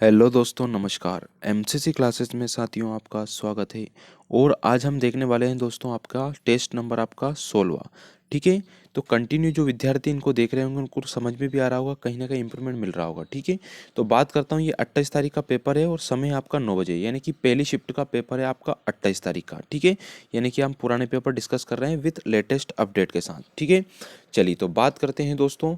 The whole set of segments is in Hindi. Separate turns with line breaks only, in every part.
हेलो दोस्तों, नमस्कार। एमसीसी क्लासेस में साथियों आपका स्वागत है। और आज हम देखने वाले हैं दोस्तों आपका टेस्ट नंबर आपका 16। ठीक है। तो कंटिन्यू जो विद्यार्थी इनको देख रहे होंगे उनको समझ में भी आ रहा होगा, कहीं ना कहीं इंप्रूवमेंट मिल रहा होगा। ठीक है। तो बात करता हूँ, ये 28 तारीख का पेपर है और समय आपका 9 बजे, यानी कि पहली शिफ्ट का पेपर है आपका 28 तारीख का। ठीक है। यानी कि हम पुराने पेपर डिस्कस कर रहे हैं विथ लेटेस्ट अपडेट के साथ। ठीक है। चलिए तो बात करते हैं दोस्तों।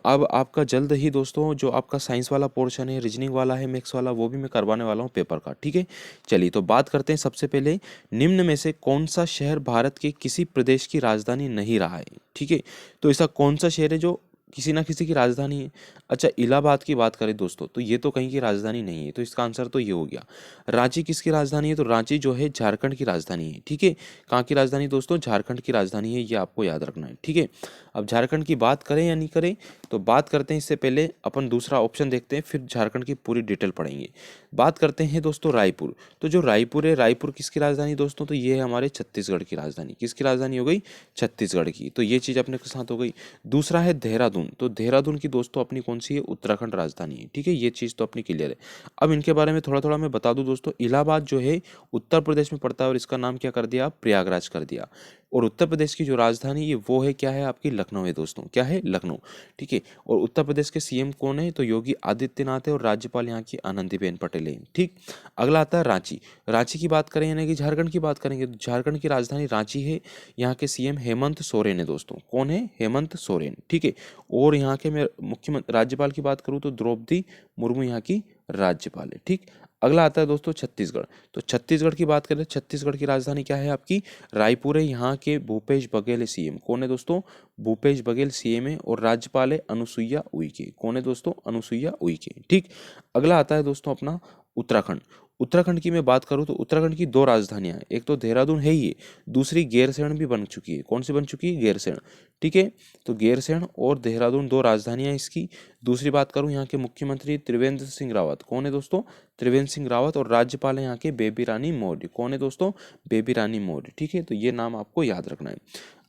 अब आपका जल्द ही दोस्तों जो आपका साइंस वाला पोर्शन है, रीजनिंग वाला है, मैथ्स वाला, वो भी मैं करवाने वाला हूँ पेपर का। ठीक है। चलिए तो बात करते हैं सबसे पहले, निम्न में से कौन सा शहर भारत के किसी प्रदेश की राजधानी नहीं रहा है। ठीक है। तो ऐसा कौन सा शहर है जो किसी ना किसी की राजधानी है। अच्छा, इलाहाबाद की बात करें दोस्तों तो ये तो कहीं की राजधानी नहीं है, तो इसका आंसर तो ये हो गया। रांची किसकी राजधानी है, तो रांची जो है झारखंड की राजधानी है। ठीक है। कहाँ की राजधानी दोस्तों, झारखंड की राजधानी है, ये आपको याद रखना है। ठीक है। अब झारखंड की बात करें या नहीं करें, तो बात करते हैं, इससे पहले अपन दूसरा ऑप्शन देखते हैं, फिर झारखंड की पूरी डिटेल पढ़ेंगे। बात करते हैं दोस्तों रायपुर। तो जो रायपुर है, रायपुर किसकी राजधानी दोस्तों, तो ये है हमारे छत्तीसगढ़ की राजधानी। किसकी राजधानी हो गई, छत्तीसगढ़ की। तो ये चीज़ अपने के साथ हो गई। दूसरा है देहरादून। तो देहरादून की दोस्तों अपनी कौन सी है, उत्तराखंड राजधानी है। ठीक है। ये चीज़ तो अपनी क्लियर है। अब इनके बारे में थोड़ा थोड़ा मैं बता दूं दोस्तों। इलाहाबाद जो है उत्तर प्रदेश में पड़ता है और इसका नाम क्या कर दिया, प्रयागराज कर दिया। और उत्तर प्रदेश की जो राजधानी ये वो है, क्या है आपकी, लखनऊ है दोस्तों। क्या है, लखनऊ। ठीक है। और उत्तर प्रदेश के सीएम कौन है, तो योगी आदित्यनाथ है, और राज्यपाल यहाँ की आनंदीबेन पटेल है। ठीक। अगला आता है रांची। रांची की बात करें यानी कि झारखंड की बात करेंगे, तो झारखंड की राजधानी रांची है। यहाँ के सीएम हेमंत सोरेन है दोस्तों। कौन है, हेमंत सोरेन। ठीक है। और यहाँ के मैं मुख्यमंत्री राज्यपाल की बात करूँ तो द्रौपदी मुर्मू यहाँ की राज्यपाल है। ठीक। अगला आता है दोस्तों छत्तीसगढ़। तो छत्तीसगढ़ की बात करें, छत्तीसगढ़ की राजधानी क्या है आपकी, रायपुर है। यहाँ के भूपेश बघेल है सीएम। कौन है दोस्तों, भूपेश बघेल सीएम है। और राज्यपाल है अनुसुईया उइके। कौन है दोस्तों, अनुसुईया उइके। ठीक। अगला आता है दोस्तों अपना उत्तराखंड। उत्तराखंड की मैं बात करूं तो उत्तराखंड की दो राजधानियां हैं, एक तो देहरादून है ही है, दूसरी गैरसैंण भी बन चुकी है। कौन सी बन चुकी है, गैरसैंण। ठीक है। तो गैरसैंण और देहरादून दो राजधानियां इसकी। दूसरी बात करूं, यहाँ के मुख्यमंत्री त्रिवेंद्र सिंह रावत। कौन है दोस्तों, त्रिवेंद्र सिंह रावत। और राज्यपाल है यहाँ के बेबी रानी मौर्य। कौन है दोस्तों, बेबी रानी मौर्य। ठीक है। तो ये नाम आपको याद रखना है।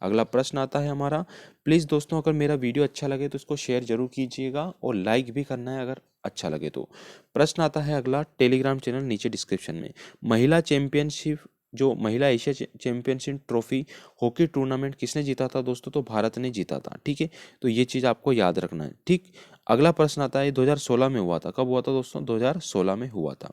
अगला प्रश्न आता है हमारा। प्लीज़ दोस्तों अगर मेरा वीडियो अच्छा लगे तो इसको शेयर जरूर कीजिएगा और लाइक भी करना है अगर अच्छा लगे तो। प्रश्न आता है अगला, टेलीग्राम चैनल नीचे डिस्क्रिप्शन में। महिला चैंपियनशिप, जो महिला Asia championship trophy hockey tournament किसने जीता था दोस्तों, तो भारत ने जीता था। ठीक है। तो ये चीज़ आपको याद रखना है। ठीक। अगला प्रश्न आता है, 2016 में हुआ था। कब हुआ था दोस्तों, 2016 में हुआ था।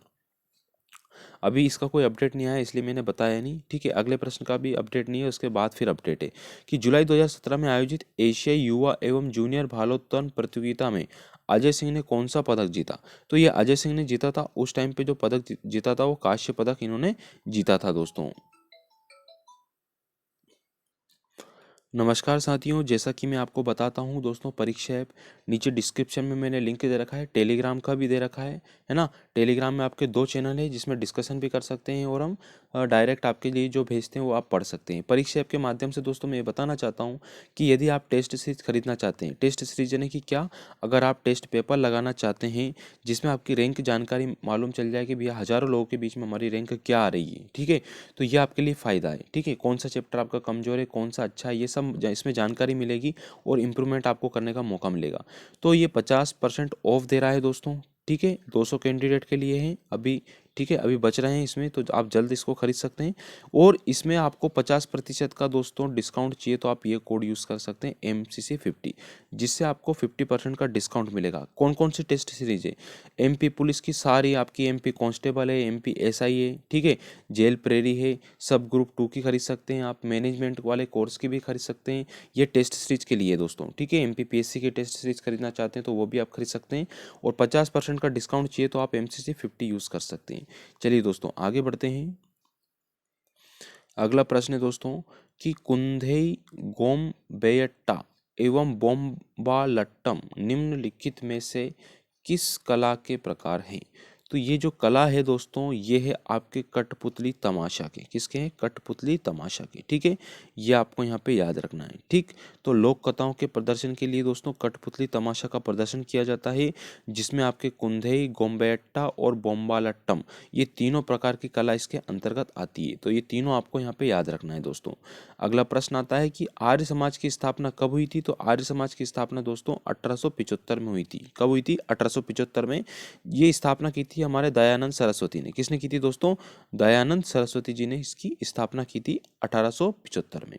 अभी इसका कोई अपडेट नहीं आया इसलिए मैंने बताया नहीं। ठीक है। अगले प्रश्न का भी अपडेट नहीं है, उसके बाद फिर अपडेट है कि जुलाई 2017 में आयोजित एशियाई युवा एवं जूनियर भारोत्तोलन प्रतियोगिता में अजय सिंह ने कौन सा पदक जीता। तो ये अजय सिंह ने जीता था। उस टाइम पे जो पदक जीता था वो कांस्य पदक इन्होंने जीता था दोस्तों। नमस्कार साथियों, जैसा कि मैं आपको बताता हूं दोस्तों, परीक्षा ऐप नीचे डिस्क्रिप्शन में मैंने लिंक दे रखा है, टेलीग्राम का भी दे रखा है ना। टेलीग्राम में आपके दो चैनल है जिसमें डिस्कशन भी कर सकते हैं और हम डायरेक्ट आपके लिए जो भेजते हैं वो आप पढ़ सकते हैं। परीक्षा ऐप के माध्यम से दोस्तों मैं ये बताना चाहता हूँ कि यदि आप टेस्ट सीरीज खरीदना चाहते हैं, टेस्ट सीरीज यानी कि क्या, अगर आप टेस्ट पेपर लगाना चाहते हैं जिसमें आपकी रैंक जानकारी मालूम चल जाए कि भैया हज़ारों लोगों के बीच में हमारी रैंक क्या आ रही है। ठीक है। तो ये आपके लिए फ़ायदा है। ठीक है। कौन सा चैप्टर आपका कमज़ोर है, कौन सा अच्छा है, ये सब इसमें जानकारी मिलेगी और इम्प्रूवमेंट आपको करने का मौका मिलेगा। तो ये 50% ऑफ दे रहा है दोस्तों। ठीक है। 200 कैंडिडेट के लिए है अभी। ठीक है। अभी बच रहे हैं इसमें, तो आप जल्द इसको खरीद सकते हैं। और इसमें आपको 50% का दोस्तों डिस्काउंट चाहिए तो आप ये कोड यूज़ कर सकते हैं MCC50, जिससे आपको 50% का डिस्काउंट मिलेगा। कौन कौन सी टेस्ट सीरीज है, MP पुलिस की सारी, आपकी MP कांस्टेबल है, MP SI है। ठीक है। जेल प्रेरी है, सब ग्रुप 2 की खरीद सकते हैं आप, मैनेजमेंट वाले कोर्स की भी खरीद सकते हैं। ये टेस्ट सीरीज के लिए दोस्तों। ठीक है। MPPSC की टेस्ट सीरीज खरीदना चाहते हैं तो वो भी आप खरीद सकते हैं। और 50% का डिस्काउंट चाहिए तो आप MCC50 यूज़ कर सकते हैं। चलिए दोस्तों आगे बढ़ते हैं। अगला प्रश्न है दोस्तों कि कुंधई गोमबेयट्टा एवं बोम्बालट्टम निम्नलिखित में से किस कला के प्रकार हैं। तो ये जो कला है दोस्तों, ये है आपके कठपुतली तमाशा के। किसके हैं? कठपुतली तमाशा के। ठीक है, ये आपको यहाँ पे याद रखना है। ठीक, तो लोक कथाओं के प्रदर्शन के लिए दोस्तों कठपुतली तमाशा का प्रदर्शन किया जाता है, जिसमें आपके कुंधई, गोम्बेट्टा और बोम्बालट्टम, ये तीनों प्रकार की कला इसके अंतर्गत आती है। तो ये तीनों आपको यहाँ पे याद रखना है दोस्तों। अगला प्रश्न आता है कि आर्य समाज की स्थापना कब हुई थी? तो आर्य समाज की स्थापना दोस्तों 1875 में हुई थी। कब हुई थी? 1875 में। ये स्थापना की थी हमारे दयानंद सरस्वती ने। किसने की थी दोस्तों? दयानंद सरस्वती जी ने इसकी स्थापना की थी 1875 में।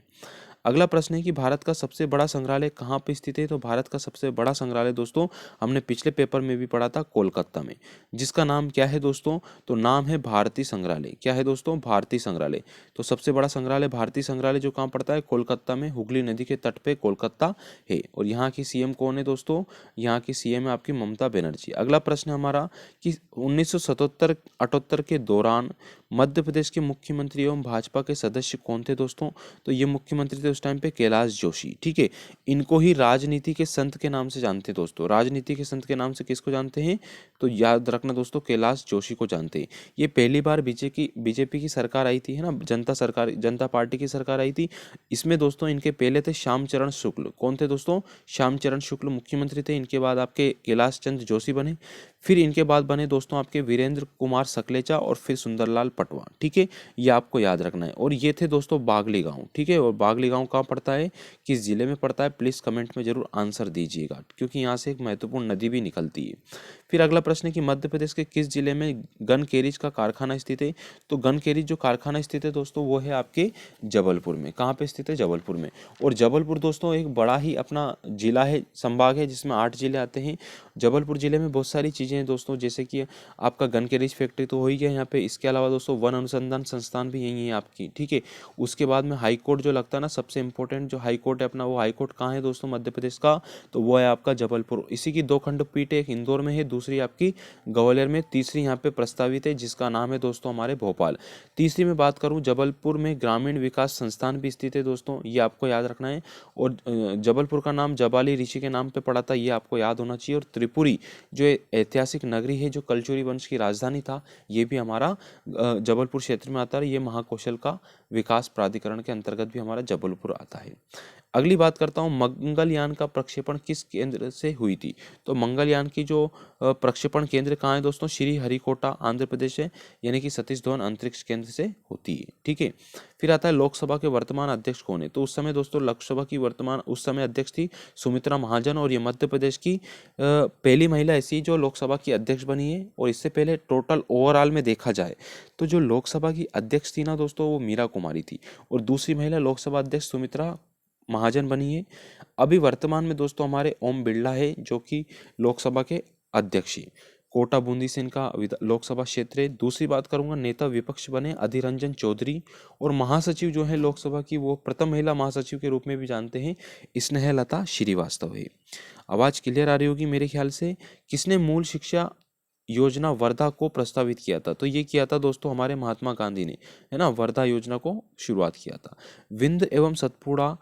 अगला प्रश्न है कि भारत का सबसे बड़ा संग्रहालय कहाँ पे स्थित है? तो भारत का सबसे बड़ा संग्रहालय दोस्तों, हमने पिछले पेपर में भी पढ़ा था, कोलकाता में, जिसका नाम क्या है दोस्तों? तो नाम है भारतीय संग्रहालय। क्या है दोस्तों? भारतीय संग्रहालय। तो सबसे बड़ा संग्रहालय भारतीय संग्रहालय जो कहाँ पड़ता है? कोलकाता में, हुगली नदी के तट पे कोलकाता है। और यहाँ की सीएम कौन है दोस्तों? यहाँ की सीएम है आपकी ममता बनर्जी। अगला प्रश्न हमारा कि 1977-78 के दौरान मध्य प्रदेश के मुख्यमंत्री एवं भाजपा के सदस्य कौन थे दोस्तों? तो ये मुख्यमंत्री थे उस टाइम पे कैलाश जोशी। ठीक है, इनको ही राजनीति के संत के नाम से जानते हैं दोस्तों। राजनीति के संत के नाम से किसको जानते हैं? तो याद रखना दोस्तों, कैलाश जोशी को जानते हैं। ये पहली बार बीजेपी की सरकार आई थी, है ना, जनता पार्टी की सरकार आई थी। इसमें दोस्तों इनके पहले थे श्यामचरण शुक्ल। कौन थे दोस्तों? श्यामचरण शुक्ल मुख्यमंत्री थे। इनके बाद आपके कैलाश चंद्र जोशी बने। फिर इनके बाद बने दोस्तों आपके वीरेंद्र कुमार सकलेचा और फिर सुंदरलाल पटवा। ठीक है, ये आपको याद रखना है। और ये थे दोस्तों बागली गांव। ठीक है, और बागली गांव कहाँ पड़ता है, किस जिले में पड़ता है? प्लीज कमेंट में जरूर आंसर दीजिएगा, क्योंकि यहाँ से एक महत्वपूर्ण नदी भी निकलती है। फिर अगला प्रश्न है कि मध्य प्रदेश के किस जिले में गन कैरिज का कारखाना स्थित है? तो गन कैरिज जो कारखाना स्थित है दोस्तों, वो है आपके जबलपुर में। कहाँ पे स्थित है? जबलपुर में। और जबलपुर दोस्तों एक बड़ा ही अपना जिला है, संभाग है, जिसमें 8 जिले आते हैं। जबलपुर जिले में बहुत सारी चीज़ें हैं दोस्तों, जैसे कि आपका गन कैरिज फैक्ट्री तो हो ही गया यहाँ पे। इसके अलावा दोस्तों वन अनुसंधान संस्थान भी यही है आपकी। ठीक है, उसके बाद में हाई कोर्ट जो लगता है ना, सबसे इंपॉर्टेंट जो हाई कोर्ट है अपना, वो हाई कोर्ट कहाँ है दोस्तों? मध्य प्रदेश का। तो वो है आपका जबलपुर। इसी की 2 खंडपीठ है, एक इंदौर में है, दूसरी आपकी ग्वालियर में, तीसरी यहाँ पे प्रस्तावित है, जिसका नाम है दोस्तों हमारे भोपाल। तीसरी में बात करूँ, जबलपुर में ग्रामीण विकास संस्थान भी स्थित है दोस्तों, ये आपको याद रखना है। और जबलपुर का नाम जबाली ऋषि के नाम पे पड़ा था, ये आपको याद होना चाहिए। और त्रिपुरी जो ऐतिहासिक नगरी है, जो कलचुरी वंश की राजधानी था, ये भी हमारा जबलपुर क्षेत्र में आता है। ये महाकौशल का विकास प्राधिकरण के अंतर्गत भी हमारा जबलपुर आता है। अगली बात करता हूँ, मंगलयान का प्रक्षेपण किस केंद्र से हुई थी? तो मंगलयान की जो प्रक्षेपण केंद्र कहाँ है दोस्तों? श्री हरिकोटा आंध्र प्रदेश है, यानी कि सतीश धवन अंतरिक्ष केंद्र से होती है। ठीक है, फिर आता है लोकसभा के वर्तमान अध्यक्ष कौन है? तो उस समय दोस्तों लोकसभा की उस समय अध्यक्ष थी सुमित्रा महाजन। और ये मध्य प्रदेश की पहली महिला ऐसी जो लोकसभा की अध्यक्ष बनी है। और इससे पहले टोटल ओवरऑल में देखा जाए तो जो लोकसभा की अध्यक्ष थी ना दोस्तों, वो मीरा कुमारी थी। और दूसरी महिला लोकसभा अध्यक्ष सुमित्रा महाजन बनी है। अभी वर्तमान में दोस्तों हमारे ओम बिरला है, जो कि लोकसभा के अध्यक्ष हैं। कोटा बूंदी से इनका लोकसभा क्षेत्र है। दूसरी बात करूंगा, नेता विपक्ष बने अधीर रंजन चौधरी। और महासचिव जो है लोकसभा की, वो प्रथम महिला महासचिव के रूप में भी जानते हैं, स्नेहलता श्रीवास्तव है। आवाज क्लियर आ रही होगी मेरे ख्याल से। किसने मूल शिक्षा योजना वर्धा को प्रस्तावित किया था? तो ये किया था दोस्तों हमारे महात्मा गांधी ने, है ना, वर्धा योजना को शुरुआत किया था। विंध्य एवं सतपुड़ा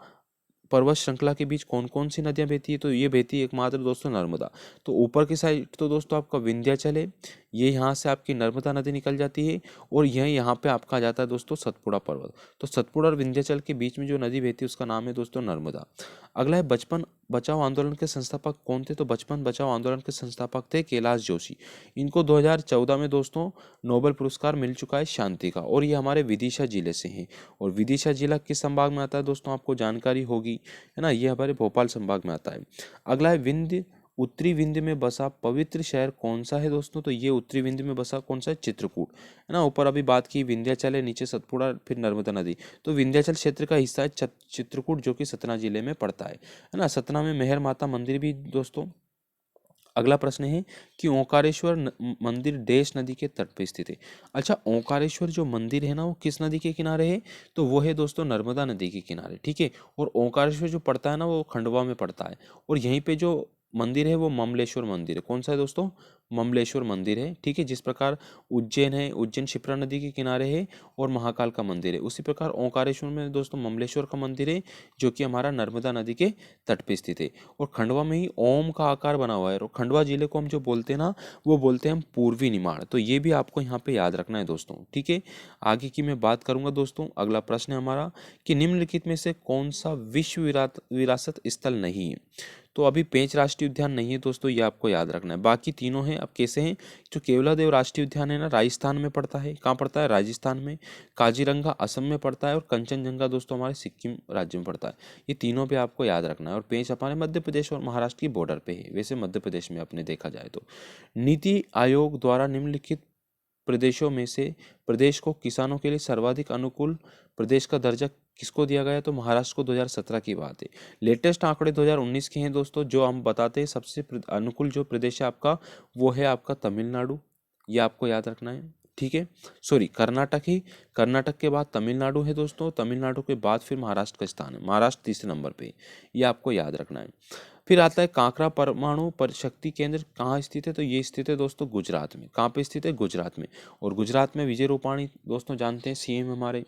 पर्वत श्रृंखला के बीच कौन कौन सी नदियां बहती है? तो ये बहती है एकमात्र दोस्तों नर्मदा। तो ऊपर की साइड तो दोस्तों आपका विंध्याचल है, ये यहाँ से आपकी नर्मदा नदी निकल जाती है। और यह यहाँ पे आपका आ जाता है दोस्तों सतपुड़ा पर्वत। तो सतपुड़ा और विंध्याचल के बीच में जो नदी बहती है उसका नाम है दोस्तों नर्मदा। अगला है बचपन बचाओ आंदोलन के संस्थापक कौन थे? तो बचपन बचाओ आंदोलन के संस्थापक थे कैलाश जोशी। इनको 2014 में दोस्तों नोबेल पुरस्कार मिल चुका है शांति का। और ये हमारे विदिशा जिले से हैं। और विदिशा जिला किस संभाग में आता है दोस्तों? आपको जानकारी होगी, है ना, ये हमारे भोपाल संभाग में आता है। अगला है विंध्य, उत्तरी विंध्य में बसा पवित्र शहर कौन सा है दोस्तों? तो ये उत्तरी विंध्य में बसा कौन सा है? चित्रकूट, है ना। ऊपर अभी बात की विंध्याचल है, नीचे सतपुड़ा, फिर नर्मदा नदी। तो विंध्याचल क्षेत्र का हिस्सा है चित्रकूट, जो कि सतना जिले में पड़ता है ना। सतना में मेहर माता मंदिर भी दोस्तों। अगला प्रश्न है कि ओंकारेश्वर मंदिर देश नदी के तट पर स्थित है। अच्छा, ओंकारेश्वर जो मंदिर है ना, वो किस नदी के किनारे है? तो वो है दोस्तों नर्मदा नदी के किनारे। ठीक है, और ओंकारेश्वर जो पड़ता है ना, वो खंडवा में पड़ता है। और यहीं पे जो मंदिर है वो ममलेश्वर मंदिर है। कौन सा है दोस्तों? ममलेश्वर मंदिर है, ठीक है। जिस प्रकार उज्जैन है, उज्जैन क्षिप्रा नदी के किनारे है और महाकाल का मंदिर है, उसी प्रकार ओंकारेश्वर में दोस्तों ममलेश्वर का मंदिर है जो कि हमारा नर्मदा नदी के तट पे स्थित है। और खंडवा में ही ओम का आकार बना हुआ है, और खंडवा जिले को हम जो बोलते हैं ना, वो बोलते हैं हम पूर्वी निमाड़। तो ये भी आपको यहाँ पे याद रखना है दोस्तों, ठीक है। आगे की मैं बात करूंगा दोस्तों। अगला प्रश्न है हमारा कि निम्नलिखित में से कौन सा विश्व विरासत स्थल नहीं है। तो अभी पेंच राष्ट्रीय उद्यान नहीं है दोस्तों, ये आपको याद रखना है। बाकी तीनों हैं। अब कैसे हैं? जो केवलादेव राष्ट्रीय उद्यान है ना, राजस्थान में पड़ता है। कहाँ पड़ता है? राजस्थान में। काजीरंगा असम में पड़ता है, और कंचनजंगा दोस्तों हमारे सिक्किम राज्य में पड़ता है। ये तीनों पे आपको याद रखना है। और पेंच हमारे मध्य प्रदेश और महाराष्ट्र की बॉर्डर पे है, वैसे मध्य प्रदेश में अपने देखा जाए तो। नीति आयोग द्वारा निम्नलिखित प्रदेशों में से प्रदेश को किसानों के लिए सर्वाधिक अनुकूल प्रदेश का दर्जा किसको दिया गया है? तो महाराष्ट्र को 2017 की बात है। लेटेस्ट आंकड़े 2019 के हैं दोस्तों, जो हम बताते हैं सबसे अनुकूल जो प्रदेश है आपका, वो है आपका तमिलनाडु। ये आपको याद रखना है, ठीक है। सॉरी, कर्नाटक ही। कर्नाटक के बाद तमिलनाडु है दोस्तों, तमिलनाडु के बाद फिर महाराष्ट्र का स्थान है, महाराष्ट्र तीसरे नंबर पे। ये आपको याद रखना है। फिर आता है कांकरा परमाणु शक्ति केंद्र कहाँ स्थित है? तो ये स्थित है दोस्तों गुजरात में। कहाँ पे स्थित है? गुजरात में। और गुजरात में विजय रूपाणी दोस्तों जानते हैं सीएम हमारे।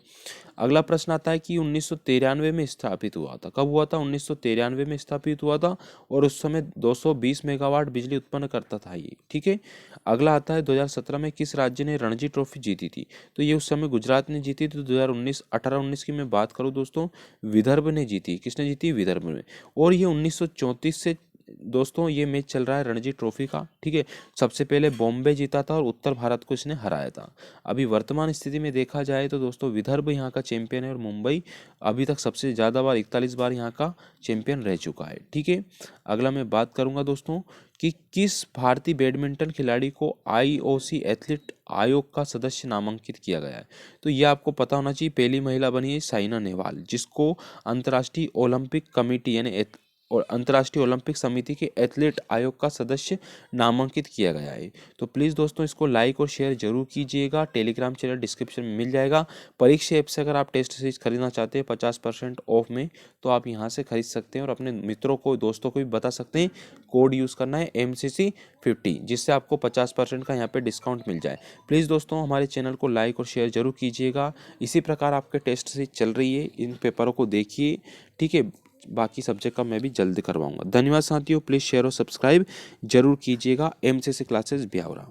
अगला प्रश्न आता है कि 1993 में स्थापित हुआ था। कब हुआ था? 1993 में स्थापित हुआ था, और उस समय 220 मेगावाट बिजली उत्पन्न करता था ये, ठीक है। अगला आता है 2017 में किस राज्य ने रणजी ट्रॉफी जीती थी? तो ये उस समय गुजरात ने जीती थी। तो 2018-19 की मैं बात करूँ दोस्तों, विदर्भ ने जीती। किसने जीती? विदर्भ में। और ये 1934 से दोस्तों ये मैच चल रहा है रणजी ट्रॉफी का, ठीक है। सबसे पहले बॉम्बे जीता था और उत्तर भारत को इसने हराया था। अभी वर्तमान स्थिति में देखा जाए तो दोस्तों विदर्भ यहाँ का चैंपियन है, और मुंबई अभी तक सबसे ज़्यादा बार 41 बार यहाँ का चैंपियन रह चुका है, ठीक है। अगला मैं बात करूँगा दोस्तों कि किस भारतीय बैडमिंटन खिलाड़ी को IOC एथलीट आयोग का सदस्य नामांकित किया गया है? तो ये आपको पता होना चाहिए। पहली महिला बनी है साइना नेहवाल, जिसको अंतर्राष्ट्रीय ओलंपिक कमेटी यानी और अंतर्राष्ट्रीय ओलंपिक समिति के एथलीट आयोग का सदस्य नामांकित किया गया है। तो प्लीज़ दोस्तों इसको लाइक और शेयर जरूर कीजिएगा। टेलीग्राम चैनल डिस्क्रिप्शन में मिल जाएगा। परीक्षा ऐप से अगर आप टेस्ट सीरीज खरीदना चाहते हैं 50% ऑफ में, तो आप यहाँ से खरीद सकते हैं, और अपने मित्रों को दोस्तों को भी बता सकते हैं। कोड यूज़ करना है MCC50, जिससे आपको 50% का यहाँ पे डिस्काउंट मिल जाए। प्लीज़ दोस्तों हमारे चैनल को लाइक और शेयर जरूर कीजिएगा। इसी प्रकार आपके टेस्ट सीरीज चल रही है, इन पेपरों को देखिए, ठीक है। बाकी सब्जेक्ट का मैं भी जल्द करवाऊंगा। धन्यवाद साथियों, प्लीज़ शेयर और सब्सक्राइब जरूर कीजिएगा। MCC classes Biaora.